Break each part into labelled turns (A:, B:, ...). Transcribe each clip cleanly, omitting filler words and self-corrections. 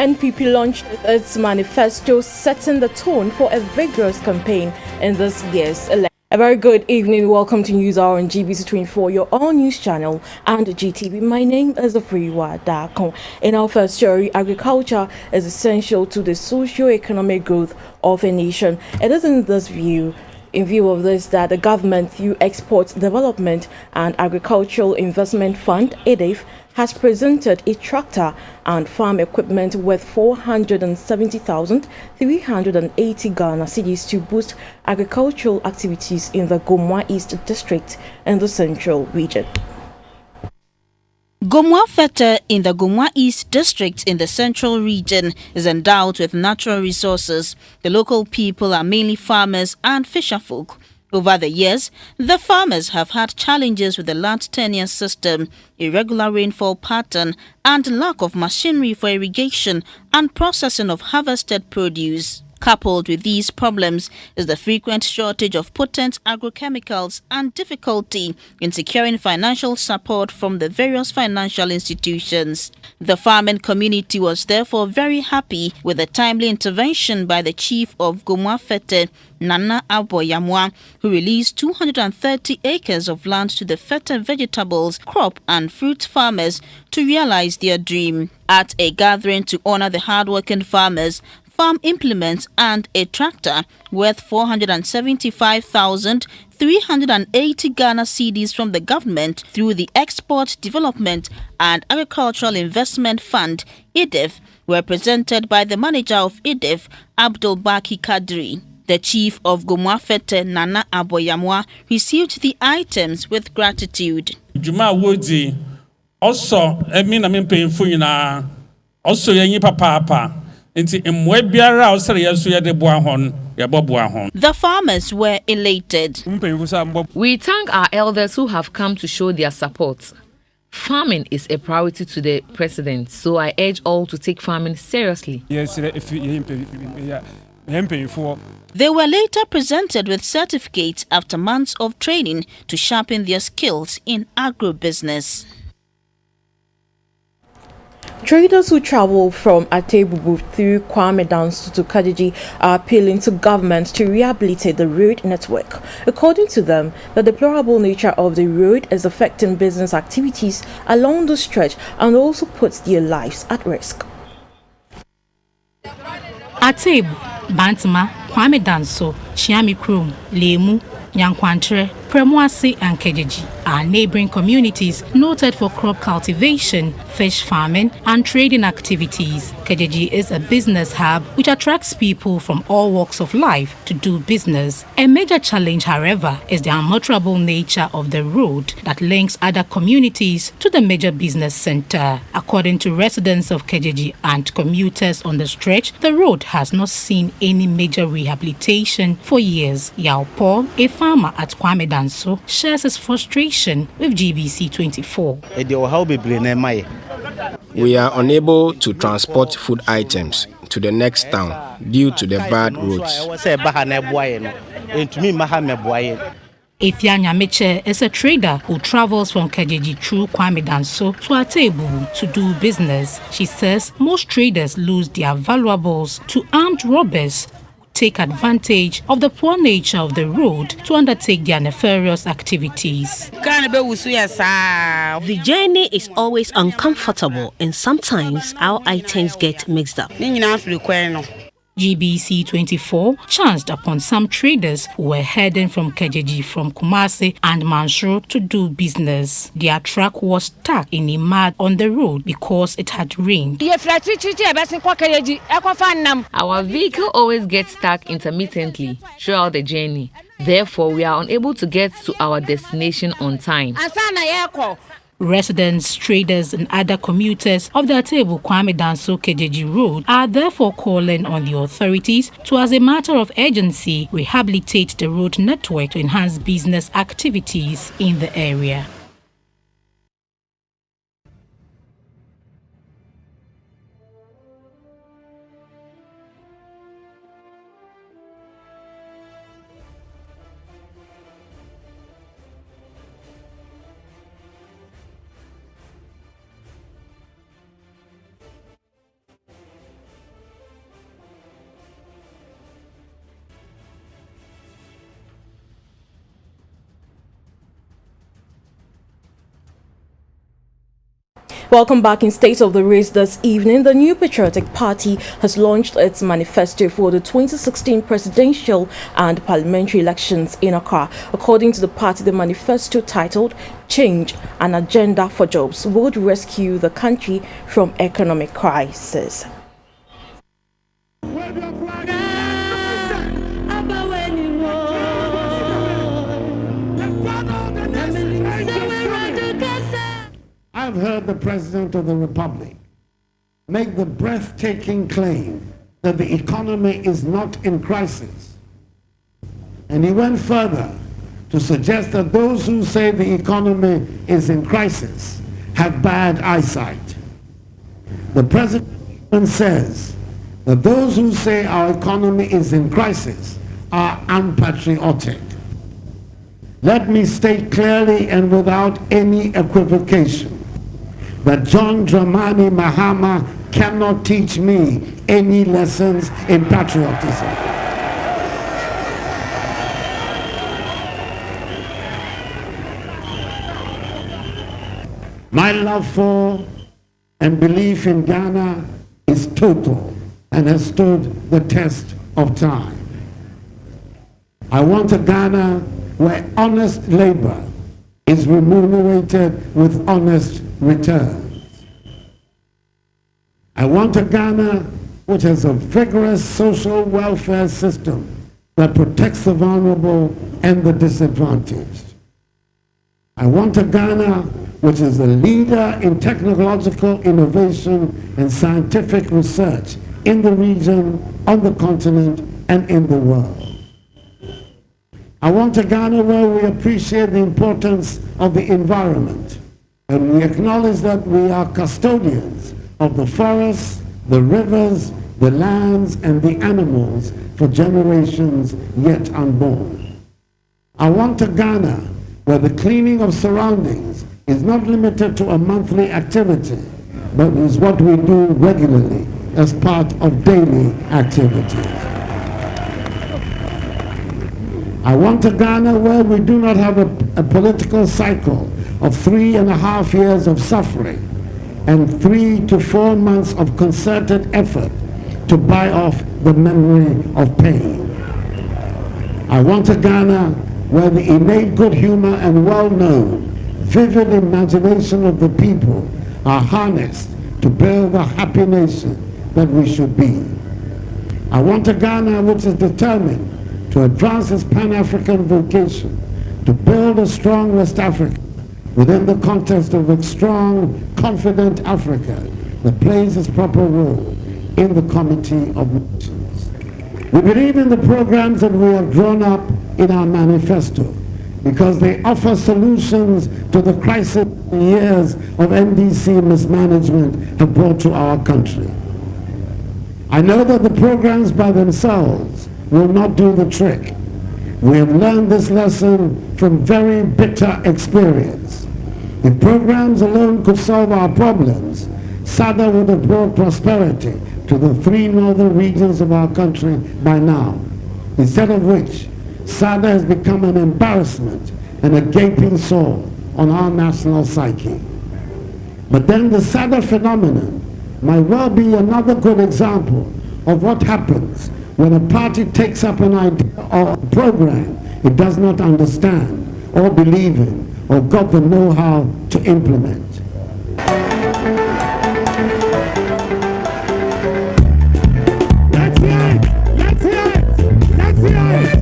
A: NPP launched its manifesto setting the tone for a vigorous campaign in this year's election. A very good evening. Welcome to News Hour on GBC24, your all-news channel and GTV. My name is Afriwa Dakon. In our first story, agriculture is essential to the socio-economic growth of a nation. It is in view of this that the government, through Export Development and Agricultural Investment Fund, EDIF, has presented a tractor and farm equipment worth 470,380 Ghana cedis to boost agricultural activities in the Gomwa East District in the Central Region.
B: Gomwa Fete in the Gomwa East District in the Central Region is endowed with natural resources. The local people are mainly farmers and fisherfolk. Over the years, the farmers have had challenges with the land tenure system, irregular rainfall pattern, and lack of machinery for irrigation and processing of harvested produce. Coupled with these problems is the frequent shortage of potent agrochemicals and difficulty in securing financial support from the various financial institutions. The farming community was therefore very happy with the timely intervention by the chief of Gomwa Fete, Nana Aboyamwa, who released 230 acres of land to the Fete vegetables, crop and fruit farmers to realize their dream. At a gathering to honor the hardworking farmers, farm implements and a tractor worth 475,380 Ghana cedis from the government through the Export Development and Agricultural Investment Fund, EDIF, were presented by the manager of EDIF, Abdul Baki Kadri. The chief of Gomwa Fete, Nana Aboyamwa, received the items with gratitude.
C: Juma Woody also, also papa. The
B: farmers were elated.
D: We thank our elders who have come to show their support. Farming is a priority to the president, so I urge all to take farming seriously.
B: They were later presented with certificates after months of training to sharpen their skills in agribusiness.
A: Traders who travel from Atebubu through Kwame Danso to Kajeji are appealing to government to rehabilitate the road network. According to them, the deplorable nature of the road is affecting business activities along the stretch and also puts their lives at risk.
E: Atebu, Bantama, Kwame Danso, Chiami Krum, Lemu, Nyankwantre, Premuasi and Kejeji are neighboring communities noted for crop cultivation, fish farming and trading activities. Kejeji is a business hub which attracts people from all walks of life to do business. A major challenge, however, is the unalterable nature of the road that links other communities to the major business center. According to residents of Kejeji and commuters on the stretch, the road has not seen any major rehabilitation for years. Yao Paul, a farmer at Kwame Danso, shares his frustration with GBC24.
F: We are unable to transport food items to the next town due to the bad roads.
E: Ifya Nyameche is a trader who travels from Kejeji through Kwame Danso to Atebu to do business. She says most traders lose their valuables to armed robbers who take advantage of the poor nature of the road to undertake their nefarious activities.
G: The journey is always uncomfortable and sometimes our items get mixed up.
E: GBC24 chanced upon some traders who were heading from Kejeji from Kumasi and Mansour to do business. Their truck was stuck in a mud on the road because it had rained.
D: Our vehicle always gets stuck intermittently throughout the journey. Therefore, we are unable to get to our destination on time.
E: Residents, traders and other commuters of the Atebu Kwame Danso Kejeji Road are therefore calling on the authorities to, as a matter of urgency, rehabilitate the road network to enhance business activities in the area.
A: Welcome back. In State of the Race this evening, the New Patriotic Party has launched its manifesto for the 2016 presidential and parliamentary elections in Accra. According to the party, the manifesto titled Change, an Agenda for Jobs would rescue the country from economic crisis.
H: I've heard the President of the Republic make the breathtaking claim that the economy is not in crisis. And he went further to suggest that those who say the economy is in crisis have bad eyesight. The President says that those who say our economy is in crisis are unpatriotic. Let me state clearly and without any equivocation that John Dramani Mahama cannot teach me any lessons in patriotism. My love for and belief in Ghana is total and has stood the test of time. I want a Ghana where honest labor is remunerated with honest returns. I want a Ghana which has a vigorous social welfare system that protects the vulnerable and the disadvantaged. I want a Ghana which is a leader in technological innovation and scientific research in the region, on the continent, and in the world. I want a Ghana where we appreciate the importance of the environment, and we acknowledge that we are custodians of the forests, the rivers, the lands, and the animals for generations yet unborn. I want a Ghana where the cleaning of surroundings is not limited to a monthly activity, but is what we do regularly as part of daily activities. I want a Ghana where we do not have a political cycle of 3.5 years of suffering and 3 to 4 months of concerted effort to buy off the memory of pain. I want a Ghana where the innate good humor and well-known, vivid imagination of the people are harnessed to build the happy nation that we should be. I want a Ghana which is determined to advance its Pan-African vocation, to build a strong West Africa within the context of a strong, confident Africa that plays its proper role in the Committee of Nations. We believe in the programs that we have drawn up in our manifesto because they offer solutions to the crisis years of NDC mismanagement have brought to our country. I know that the programs by themselves will not do the trick. We have learned this lesson from very bitter experience. If programs alone could solve our problems, SADA would have brought prosperity to the 3 northern regions of our country by now. Instead of which, SADA has become an embarrassment and a gaping sore on our national psyche. But then the SADA phenomenon might well be another good example of what happens when a party takes up an idea or a program it does not understand or believe in or got the know-how to implement. Let's hear it! Let's hear it! Let's hear it!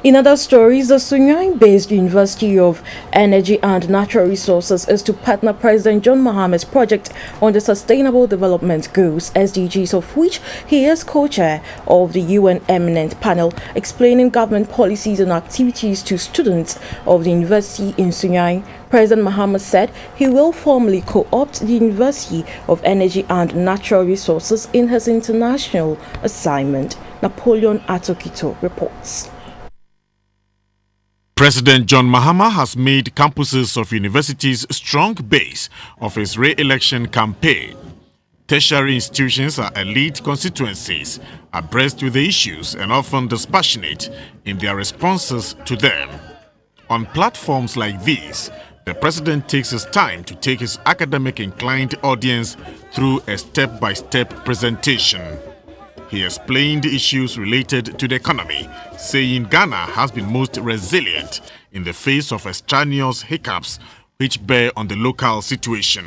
A: In other stories, the Sunyani-based University of Energy and Natural Resources is to partner President John Mahama's project on the Sustainable Development Goals, SDGs, of which he is co-chair of the UN Eminent Panel, explaining government policies and activities to students of the university in Sunyani. President Mahama said he will formally co-opt the University of Energy and Natural Resources in his international assignment. Napoleon Atokito reports.
I: President John Mahama has made campuses of universities a strong base of his re-election campaign. Tertiary institutions are elite constituencies, abreast with the issues and often dispassionate in their responses to them. On platforms like these, the president takes his time to take his academic-inclined audience through a step-by-step presentation. He explained issues related to the economy, saying Ghana has been most resilient in the face of extraneous hiccups which bear on the local situation.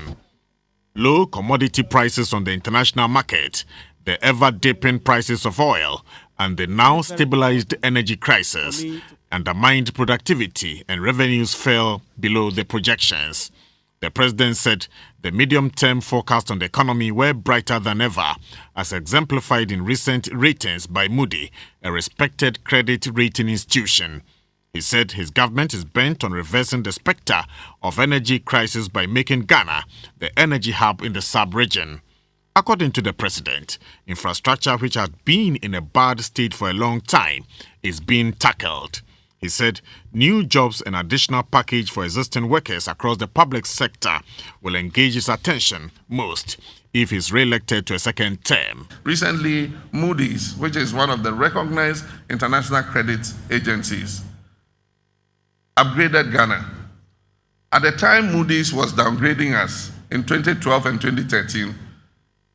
I: Low commodity prices on the international market, the ever-dipping prices of oil, and the now stabilized energy crisis undermined productivity and revenues fell below the projections. The president said the medium-term forecast on the economy were brighter than ever, as exemplified in recent ratings by Moody, a respected credit rating institution. He said his government is bent on reversing the specter of energy crisis by making Ghana the energy hub in the sub-region. According to the president, infrastructure which had been in a bad state for a long time is being tackled. He said new jobs and additional package for existing workers across the public sector will engage his attention most if he's re-elected to a second term.
J: Recently, Moody's, which is one of the recognized international credit agencies, upgraded Ghana. At the time Moody's was downgrading us in 2012 and 2013,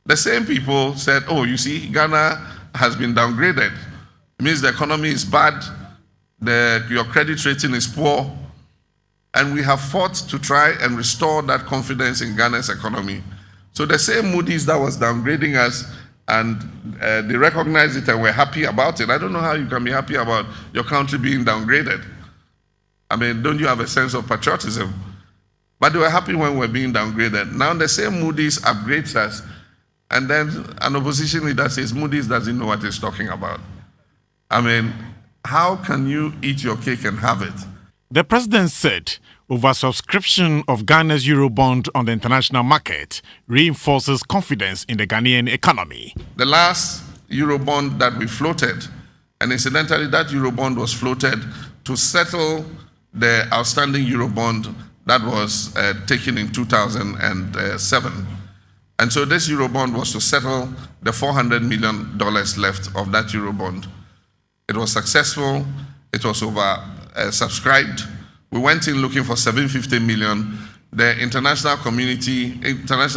J: the same people said, oh, you see, Ghana has been downgraded. It means the economy is bad, your credit rating is poor, and we have fought to try and restore that confidence in Ghana's economy. So the same Moody's that was downgrading us, and they recognized it and were happy about it. I don't know how you can be happy about your country being downgraded. I mean, don't you have a sense of patriotism? But they were happy when we were being downgraded. Now the same Moody's upgrades us, and then an opposition leader says Moody's doesn't know what he's talking about. I mean, how can you eat your cake and have it?
I: The president said oversubscription of Ghana's Eurobond on the international market reinforces confidence in the Ghanaian economy.
J: The last Eurobond that we floated, and incidentally that Eurobond was floated to settle the outstanding Eurobond that was taken in 2007. And so this Eurobond was to settle the $400 million left of that Eurobond. It was successful. It was subscribed. We went in looking for $750 million. The international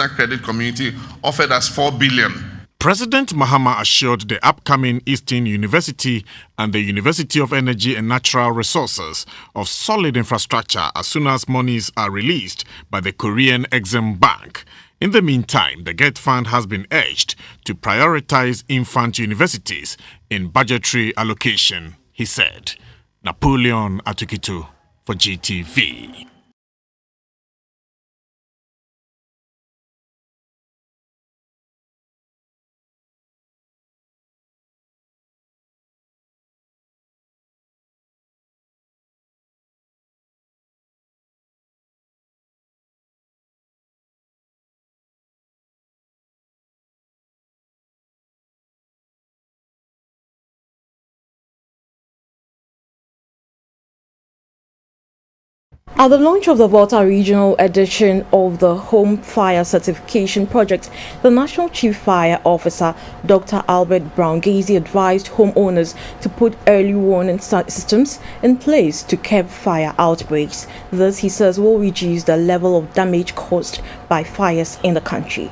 J: credit community offered us $4 billion.
I: President Mahama assured the upcoming Eastern University and the University of Energy and Natural Resources of solid infrastructure as soon as monies are released by the Korean Exim Bank. In the meantime, the GET Fund has been urged to prioritize infant universities in budgetary allocation, he said. Napoleon Atukitu for GTV.
A: At the launch of the Volta Regional Edition of the Home Fire Certification Project, the National Chief Fire Officer, Dr. Albert Brown-Gazy, advised homeowners to put early warning systems in place to curb fire outbreaks. This, he says, will reduce the level of damage caused by fires in the country.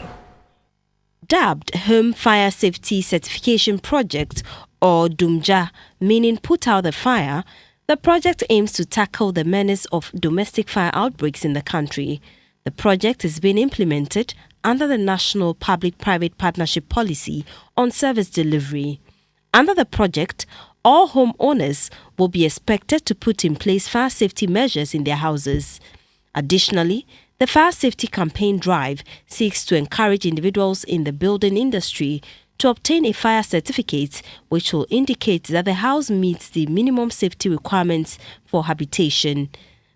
G: Dubbed Home Fire Safety Certification Project, or DUMJA, meaning put out the fire, the project aims to tackle the menace of domestic fire outbreaks in the country. The project is being implemented under the National Public-Private Partnership Policy on Service Delivery. Under the project, all homeowners will be expected to put in place fire safety measures in their houses. Additionally, the Fire Safety Campaign Drive seeks to encourage individuals in the building industry to obtain a fire certificate which will indicate that the house meets the minimum safety requirements for habitation.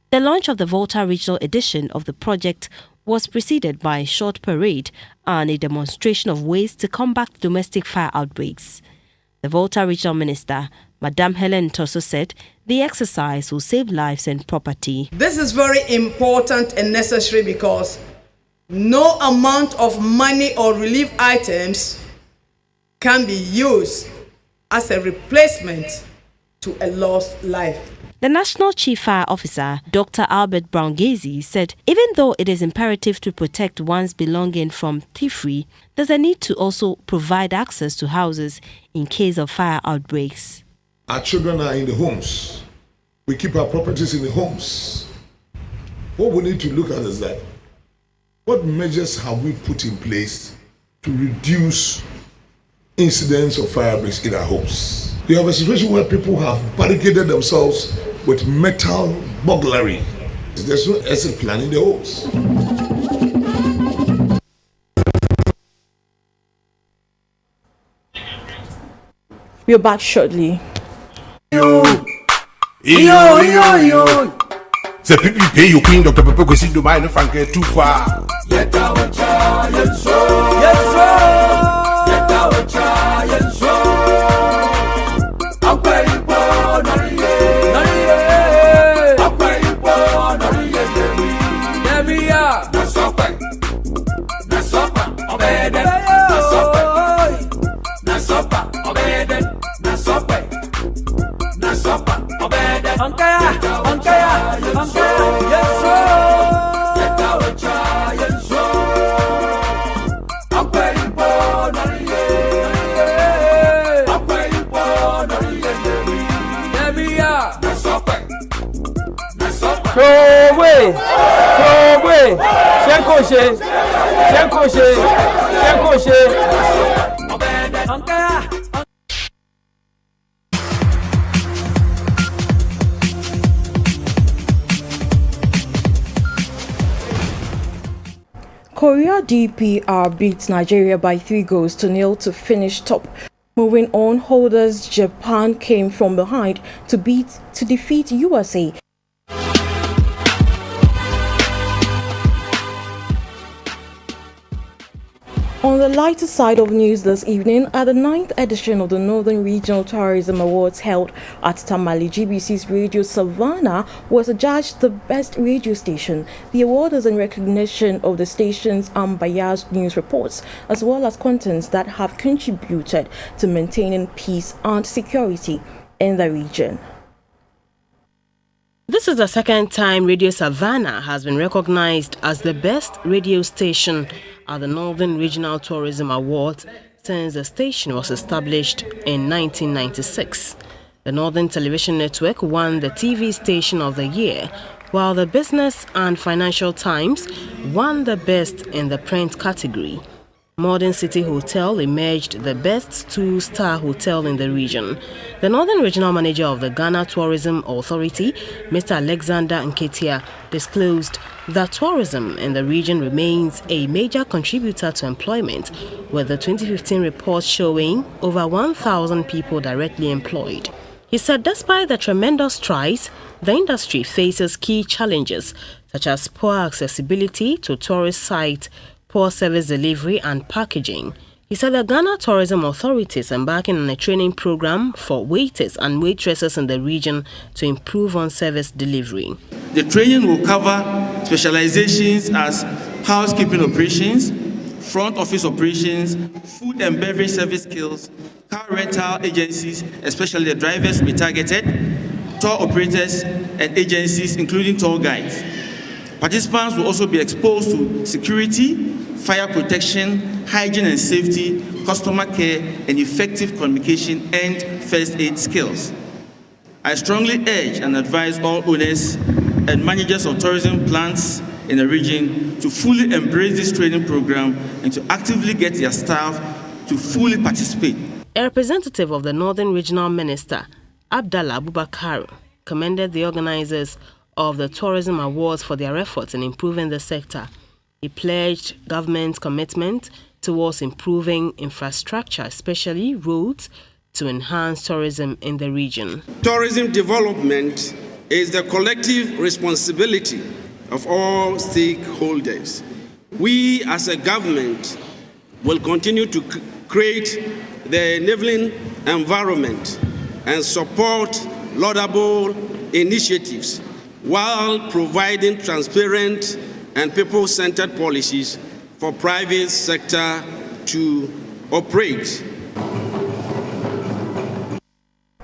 G: The launch of the Volta Regional Edition of the project was preceded by a short parade and a demonstration of ways to combat domestic fire outbreaks. The Volta Regional Minister, Madame Helen Tosso, said the exercise will save lives and property.
K: This is very important and necessary because no amount of money or relief items can be used as a replacement to a lost life.
G: The National Chief Fire Officer, Dr. Albert Brown-Gazy, said even though it is imperative to protect one's belongings from thievery, there's a need to also provide access to houses in case of fire outbreaks.
L: Our children are in the homes. We keep our properties in the homes. What we need to look at is that what measures have we put in place to reduce incidents of fire breaks in our homes? You have a situation where people have barricaded themselves with metal burglary. There's no exit plan in the homes.
A: We're back shortly.
M: The people pay you Queen Dr. Pepper go see the mind if I get too far.
A: Korea DPR beat Nigeria by 3-0 to finish top. Moving on, holders Japan came from behind to defeat USA. On the lighter side of news this evening, at the 9th edition of the Northern Regional Tourism Awards held at Tamale, GBC's Radio Savannah was adjudged the best radio station. The award is in recognition of the station's unbiased news reports, as well as contents that have contributed to maintaining peace and security in the region.
G: This is the second time Radio Savannah has been recognized as the best radio station at the Northern Regional Tourism Awards since the station was established in 1996. The Northern Television Network won the TV Station of the Year, while the Business and Financial Times won the best in the print category. Modern City Hotel emerged the best 2-star hotel in the region. The Northern Regional Manager of the Ghana Tourism Authority, Mr. Alexander Nketia, disclosed that tourism in the region remains a major contributor to employment, with the 2015 report showing over 1,000 people directly employed. He said despite the tremendous strides, the industry faces key challenges such as poor accessibility to tourist sites, poor service delivery and packaging. He said the Ghana Tourism Authority is embarking on a training program for waiters and waitresses in the region to improve on service delivery.
N: The training will cover specializations as housekeeping operations, front office operations, food and beverage service skills, car rental agencies, especially the drivers will be targeted, tour operators and agencies including tour guides. Participants will also be exposed to security, fire protection, hygiene and safety, customer care, and effective communication and first aid skills. I strongly urge and advise all owners and managers of tourism plants in the region to fully embrace this training program and to actively get their staff to fully participate.
G: A representative of the Northern Regional Minister, Abdallah Abubakar, commended the organizers of the Tourism Awards for their efforts in improving the sector. He pledged government's commitment towards improving infrastructure, especially roads, to enhance tourism in the region.
O: Tourism development is the collective responsibility of all stakeholders. We as a government will continue to create the enabling environment and support laudable initiatives while providing transparent and people-centered policies for private sector to operate.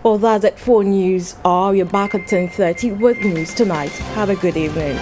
A: Well, that's it for news. We're back at 10:30 with news tonight. Have a good evening.